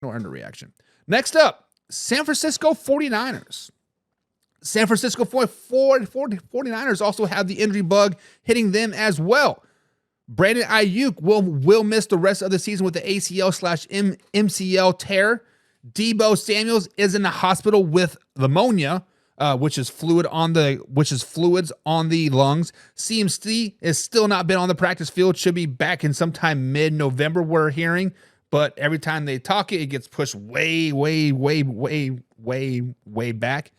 Nor underreaction. Next up, San Francisco 49ers. San Francisco 49ers also have the injury bug hitting them as well. Brandon Ayuk will miss the rest of the season with the ACL/MCL tear. Deebo Samuels is in the hospital with pneumonia, which is fluids on the lungs. CMC has still not been on the practice field. Should be back in sometime mid-November, we're hearing. But every time they talk it gets pushed way back.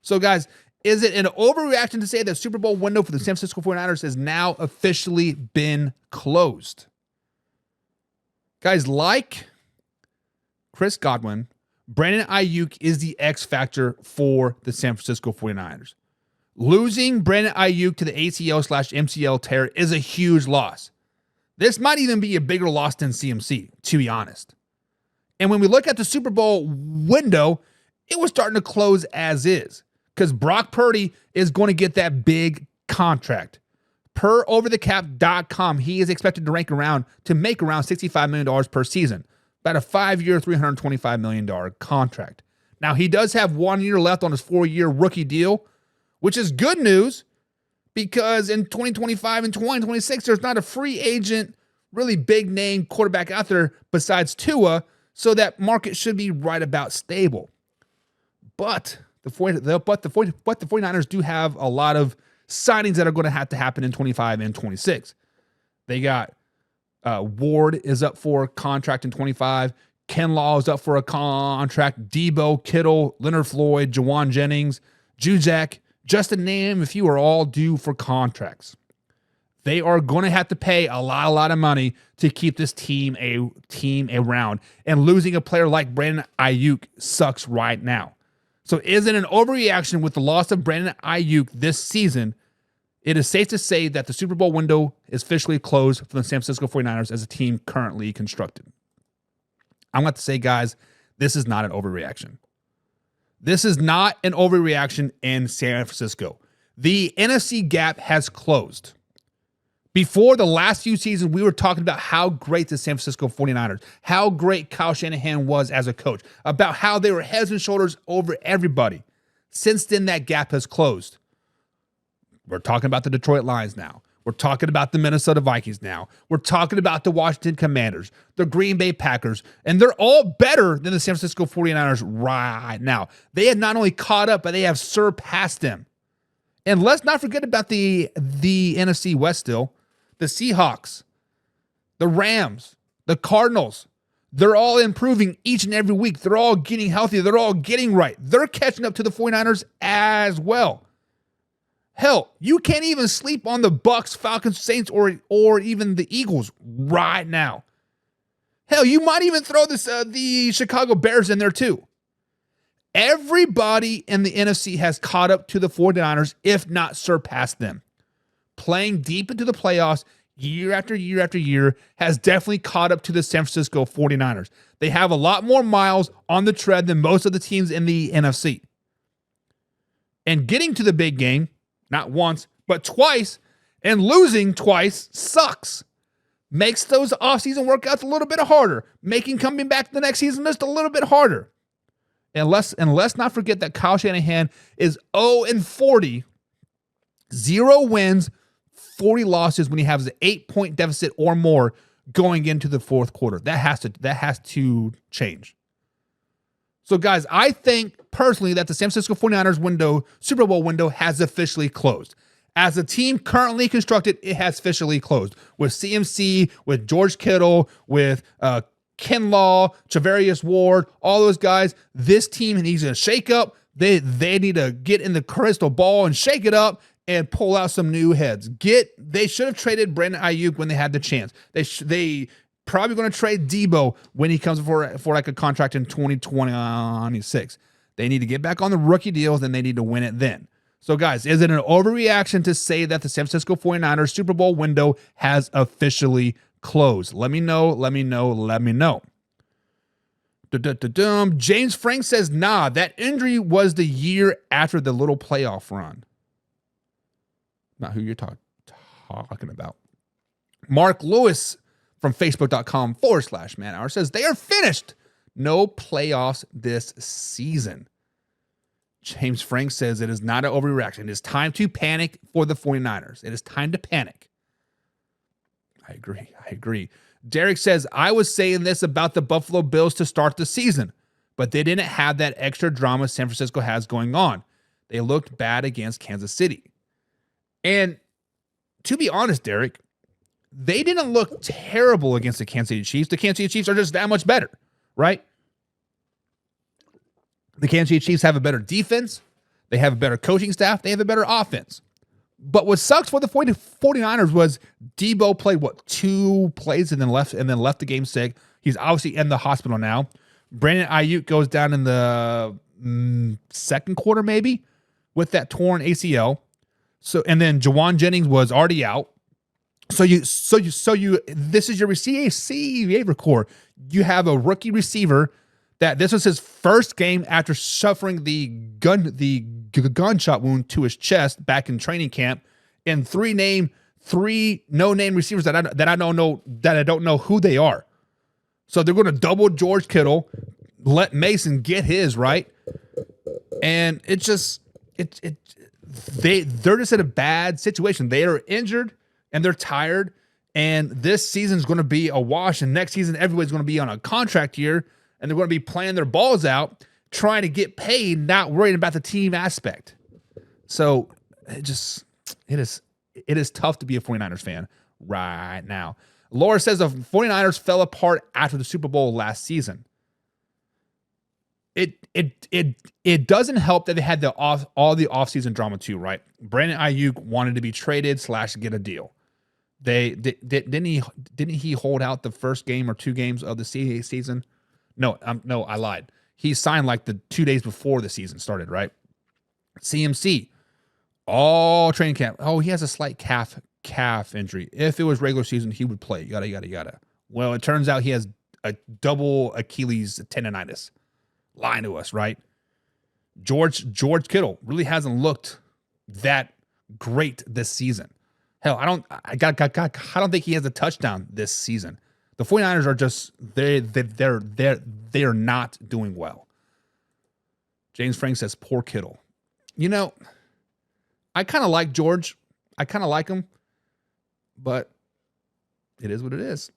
So, guys, is it an overreaction to say that Super Bowl window for the San Francisco 49ers has now officially been closed? Guys, like Chris Godwin, Brandon Ayuk is the X factor for the San Francisco 49ers. Losing Brandon Ayuk to the ACL/MCL tear is a huge loss. This might even be a bigger loss than CMC, to be honest. And when we look at the Super Bowl window, it was starting to close as is, because Brock Purdy is going to get that big contract. Per overthecap.com, he is expected to make around $65 million per season. About a 5-year, $325 million contract. Now, he does have 1 year left on his 4-year rookie deal, which is good news, because in 2025 and 2026, there's not a free agent, really big name quarterback out there besides Tua, so that market should be right about stable. But the 49ers do have a lot of signings that are going to have to happen in 25 and 26. They got Ward is up for a contract in 25. Kinlaw is up for a contract. Deebo, Kittle, Leonard Floyd, Jawan Jennings, Juszczyk, just to name a few, are all due for contracts. They are going to have to pay a lot of money to keep this team around. And losing a player like Brandon Ayuk sucks right now. So is it an overreaction with the loss of Brandon Ayuk this season? It is safe to say that the Super Bowl window is officially closed for the San Francisco 49ers as a team currently constructed. I'm going to say, guys, this is not an overreaction. This is not an overreaction in San Francisco. The NFC gap has closed. Before the last few seasons, we were talking about how great the San Francisco 49ers, how great Kyle Shanahan was as a coach, about how they were heads and shoulders over everybody. Since then, that gap has closed. We're talking about the Detroit Lions now. We're talking about the Minnesota Vikings now. We're talking about the Washington Commanders, the Green Bay Packers, and they're all better than the San Francisco 49ers right now. They have not only caught up, but they have surpassed them. And let's not forget about the NFC West still. The Seahawks, the Rams, the Cardinals. They're all improving each and every week. They're all getting healthy. They're all getting right. They're catching up to the 49ers as well. Hell, you can't even sleep on the Bucks, Falcons, Saints, or even the Eagles right now. Hell, you might even throw the Chicago Bears in there too. Everybody in the NFC has caught up to the 49ers, if not surpassed them. Playing deep into the playoffs year after year after year has definitely caught up to the San Francisco 49ers. They have a lot more miles on the tread than most of the teams in the NFC. And getting to the big game, not once, but twice, and losing twice sucks. Makes those offseason workouts a little bit harder, making coming back the next season just a little bit harder. And let's not forget that Kyle Shanahan is 0-40, 0 wins, 40 losses when he has an 8-point deficit or more going into the fourth quarter. That has to change. So, guys, I think personally that the San Francisco 49ers Super Bowl window has officially closed. As a team currently constructed, it has officially closed. With CMC, with George Kittle, with Kinlaw, Charvarius Ward, all those guys, this team needs a shake up. They need to get in the crystal ball and shake it up and pull out some new heads. They should have traded Brandon Ayuk when they had the chance. They probably going to trade Deebo when he comes for like a contract in 2026. They need to get back on the rookie deals, and they need to win it then. So, guys, is it an overreaction to say that the San Francisco 49ers Super Bowl window has officially closed? Let me know. James Frank says, nah, that injury was the year after the little playoff run. Not who you're talking about. Mark Lewis from Facebook.com/man hour says they are finished. No playoffs this season. James Frank says it is not an overreaction. It is time to panic for the 49ers. It is time to panic. I agree. Derek says, I was saying this about the Buffalo Bills to start the season, but they didn't have that extra drama San Francisco has going on. They looked bad against Kansas City. And to be honest, Derek, they didn't look terrible against the Kansas City Chiefs. The Kansas City Chiefs are just that much better, right? The Kansas City Chiefs have a better defense. They have a better coaching staff. They have a better offense. But what sucks for the 49ers was Debo played, 2 plays and then left the game sick. He's obviously in the hospital now. Brandon Ayuk goes down in the second quarter maybe with that torn ACL. So, and then Jawan Jennings was already out. So you this is your receiver core. You have a rookie receiver that this was his first game after suffering the gunshot wound to his chest back in training camp, and 3 no-name receivers that I don't know who they are. So they're going to double George Kittle, let Mason get his right, and they're just in a bad situation. They are injured and they're tired, and this season's going to be a wash, and next season everybody's going to be on a contract year, and they're going to be playing their balls out, trying to get paid, not worrying about the team aspect. So it is tough to be a 49ers fan right now. Laura says the 49ers fell apart after the Super Bowl last season. It doesn't help that they had all the offseason drama too, right? Brandon Ayuk wanted to be traded / get a deal. Didn't he hold out the first game or 2 games of the season? No, I lied. He signed like the 2 days before the season started, right? CMC, all training camp. Oh, he has a slight calf injury. If it was regular season, he would play. Yada. Well, it turns out he has a double Achilles tendonitis. Lying to us, right? George Kittle really hasn't looked that great this season. Hell, I don't think he has a touchdown this season. The 49ers are just they are not doing well. James Frank says poor Kittle. You know, I kind of like George. I kind of like him, but it is what it is.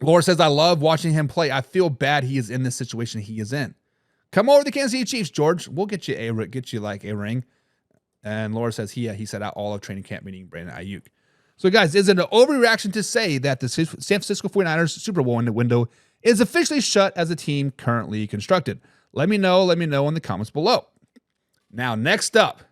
Laura says, I love watching him play. I feel bad he is in this situation he is in. Come over to the Kansas City Chiefs, George. We'll get you like a ring. And Laura says he set out all of training camp meeting Brandon Ayuk. So, guys, is it an overreaction to say that the San Francisco 49ers Super Bowl window is officially shut as a team currently constructed? Let me know in the comments below. Now, next up,